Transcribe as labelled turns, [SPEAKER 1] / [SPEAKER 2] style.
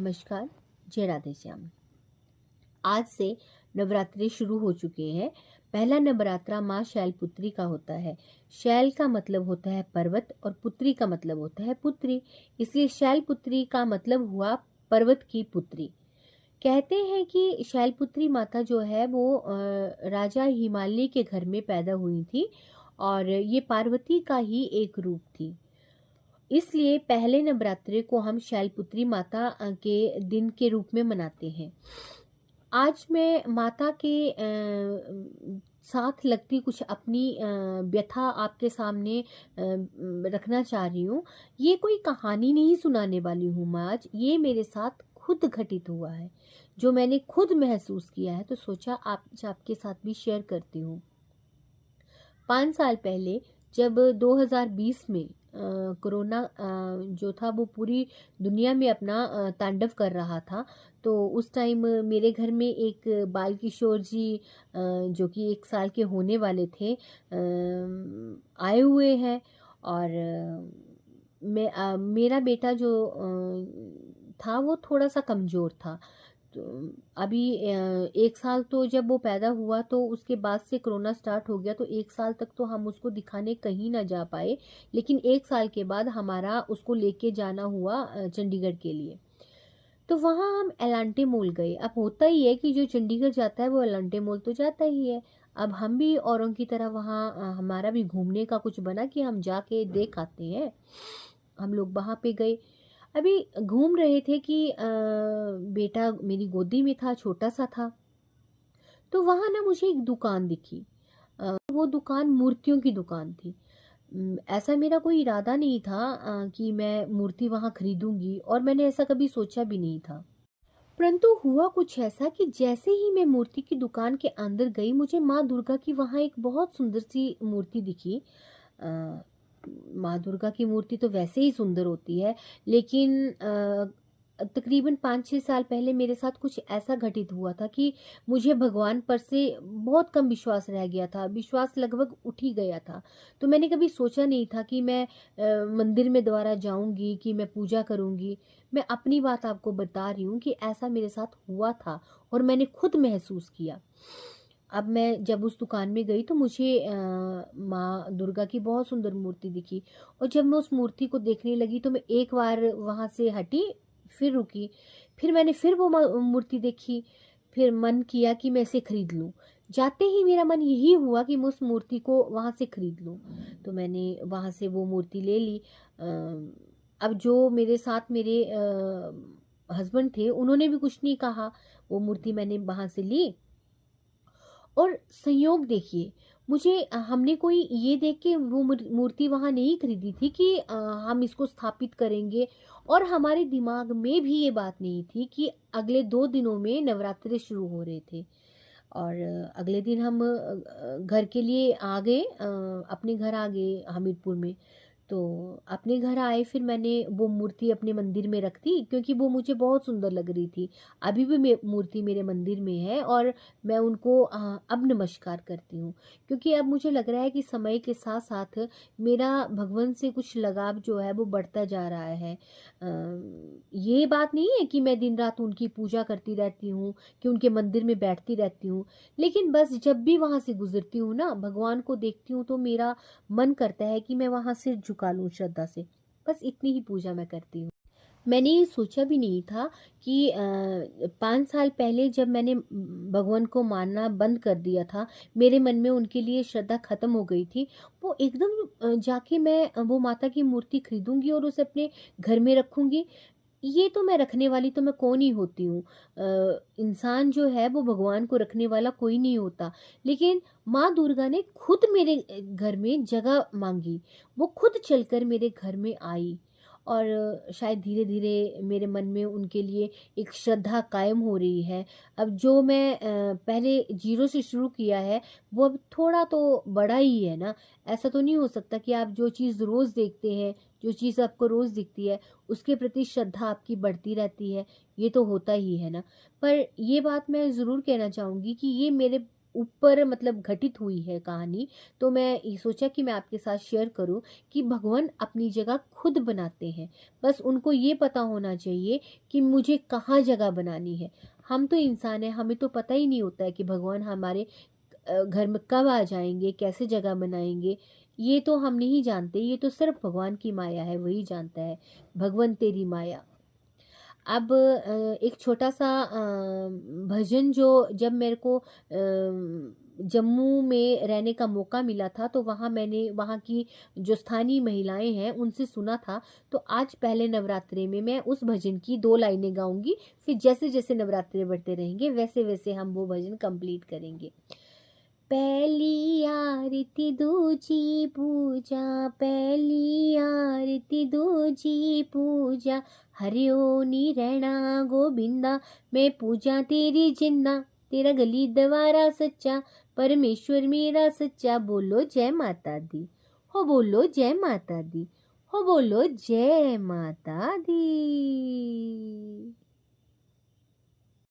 [SPEAKER 1] नमस्कार। जय राधे श्याम। आज से नवरात्रि शुरू हो चुके हैं। पहला नवरात्रा माँ शैलपुत्री का होता है। शैल का मतलब होता है पर्वत और पुत्री का मतलब होता है पुत्री, इसलिए शैलपुत्री का मतलब हुआ पर्वत की पुत्री। कहते हैं कि शैलपुत्री माता जो है वो राजा हिमालय के घर में पैदा हुई थी और ये पार्वती का ही एक रूप थी। इसलिए पहले नवरात्रि को हम शैलपुत्री माता के दिन के रूप में मनाते हैं। आज मैं माता के साथ लगती कुछ अपनी व्यथा आपके सामने रखना चाह रही हूँ। ये कोई कहानी नहीं सुनाने वाली हूँ मैं आज, ये मेरे साथ खुद घटित हुआ है, जो मैंने खुद महसूस किया है, तो सोचा आपके साथ भी शेयर करती हूँ। 5 साल पहले जब 2020 में कोरोना जो था वो पूरी दुनिया में अपना तांडव कर रहा था, तो उस टाइम मेरे घर में एक बाल किशोर जी जो कि 1 साल के होने वाले थे आए हुए हैं। और मेरा बेटा जो था वो थोड़ा सा कमज़ोर था। तो अभी 1 साल तो जब वो पैदा हुआ तो उसके बाद से कोरोना स्टार्ट हो गया, तो 1 साल तक तो हम उसको दिखाने कहीं ना जा पाए। लेकिन 1 साल के बाद हमारा उसको लेके जाना हुआ चंडीगढ़ के लिए। तो वहाँ हम एलांटे मॉल गए। अब होता ही है कि जो चंडीगढ़ जाता है वो एलांटे मॉल तो जाता ही है। अब हम भी औरों की तरह वहाँ हमारा भी घूमने का कुछ बना कि हम जाके देख आते हैं। हम लोग वहाँ पे गए। अभी घूम रहे थे कि बेटा मेरी गोदी में था, छोटा सा था। तो वहाँ ना मुझे एक दुकान दिखी। वो दुकान मूर्तियों की दुकान थी। ऐसा मेरा कोई इरादा नहीं था कि मैं मूर्ति वहाँ खरीदूंगी, और मैंने ऐसा कभी सोचा भी नहीं था। परंतु हुआ कुछ ऐसा कि जैसे ही मैं मूर्ति की दुकान के अंदर गई, मुझे माँ दुर्गा की वहाँ एक बहुत सुंदर सी मूर्ति दिखी। अ, माँ दुर्गा की मूर्ति तो वैसे ही सुंदर होती है, लेकिन तकरीबन 5-6 साल पहले मेरे साथ कुछ ऐसा घटित हुआ था कि मुझे भगवान पर से बहुत कम विश्वास रह गया था, विश्वास लगभग उठ ही गया था। तो मैंने कभी सोचा नहीं था कि मैं मंदिर में दोबारा जाऊंगी, कि मैं पूजा करूंगी। मैं अपनी बात आपको बता रही हूँ कि ऐसा मेरे साथ हुआ था और मैंने खुद महसूस किया। अब मैं जब उस दुकान में गई तो मुझे माँ दुर्गा की बहुत सुंदर मूर्ति दिखी, और जब मैं उस मूर्ति को देखने लगी तो मैं एक बार वहाँ से हटी, फिर रुकी, फिर मैंने फिर वो मूर्ति देखी, फिर मन किया कि मैं इसे खरीद लूँ। जाते ही मेरा मन यही हुआ कि मैं उस मूर्ति को वहाँ से खरीद लूँ। तो मैंने वहाँ से वो मूर्ति ले ली। अब जो मेरे साथ मेरे हस्बैंड थे उन्होंने भी कुछ नहीं कहा। वो मूर्ति मैंने वहाँ से ली, और संयोग देखिए, मुझे हमने कोई ये देख के वो मूर्ति वहाँ नहीं खरीदी थी कि हम इसको स्थापित करेंगे। और हमारे दिमाग में भी ये बात नहीं थी कि अगले 2 दिनों में नवरात्रि शुरू हो रहे थे। और अगले दिन हम घर के लिए आ गए, अपने घर आ गए हमीरपुर में। तो अपने घर आए, फिर मैंने वो मूर्ति अपने मंदिर में रख दी, क्योंकि वो मुझे बहुत सुंदर लग रही थी। अभी भी मूर्ति मेरे मंदिर में है और मैं उनको अब नमस्कार करती हूँ, क्योंकि अब मुझे लग रहा है कि समय के साथ साथ मेरा भगवान से कुछ लगाव जो है वो बढ़ता जा रहा है। ये बात नहीं है कि मैं दिन रात उनकी पूजा करती रहती हूँ, कि उनके मंदिर में बैठती रहती हूँ। लेकिन बस जब भी वहाँ से गुजरती हूँ ना, भगवान को देखती हूँ, तो मेरा मन करता है कि मैं वहाँ सिर झुका लूँ श्रद्धा से। बस इतनी ही पूजा मैं करती हूँ। मैंने ये सोचा भी नहीं था कि 5 साल पहले जब मैंने भगवान को मानना बंद कर दिया था, मेरे मन में उनके लिए श्रद्धा खत्म हो गई थी। वो एकदम जाके मैं वो माता की मूर्ति खरीदूँगी और उसे अपने घर में रखूँगी। ये तो मैं रखने वाली तो मैं कौन ही होती हूँ। इंसान जो है वो भगवान को रखने वाला कोई नहीं होता। लेकिन माँ दुर्गा ने खुद मेरे घर में जगह माँगी। वो खुद चलकर मेरे घर में आई, और शायद धीरे-धीरे मेरे मन में उनके लिए एक श्रद्धा कायम हो रही है। अब जो मैं पहले ज़ीरो से शुरू किया है, वो अब थोड़ा तो बड़ा ही है ना। ऐसा तो नहीं हो सकता कि आप जो चीज़ रोज़ देखते हैं, जो चीज़ आपको रोज़ दिखती है, उसके प्रति श्रद्धा आपकी बढ़ती रहती है। ये तो होता ही है ना। पर ये बात मैं ज़रूर कहना चाहूँगी कि ये मेरे ऊपर मतलब घटित हुई है कहानी। तो मैं ये सोचा कि मैं आपके साथ शेयर करूं कि भगवान अपनी जगह खुद बनाते हैं, बस उनको ये पता होना चाहिए कि मुझे कहाँ जगह बनानी है। हम तो इंसान हैं, हमें तो पता ही नहीं होता है कि भगवान हमारे घर में कब आ जाएंगे, कैसे जगह बनाएंगे। ये तो हम नहीं जानते, ये तो सिर्फ भगवान की माया है, वही जानता है। भगवान तेरी माया। अब एक छोटा सा भजन जो जब मेरे को जम्मू में रहने का मौका मिला था, तो वहाँ मैंने वहाँ की जो स्थानीय महिलाएं हैं उनसे सुना था। तो आज पहले नवरात्रे में मैं उस भजन की 2 लाइनें गाऊंगी, फिर जैसे जैसे नवरात्रे बढ़ते रहेंगे वैसे वैसे हम वो भजन कंप्लीट करेंगे। पहली आरती दूजी पूजा, पहली आरती दूजी पूजा, हरिओ निरणा गोविंदा, मैं पूजा तेरी जिंदा, तेरा गली द्वारा सच्चा, परमेश्वर मेरा सच्चा। बोलो जय माता दी, हो बोलो जय माता दी, हो बोलो जय माता दी।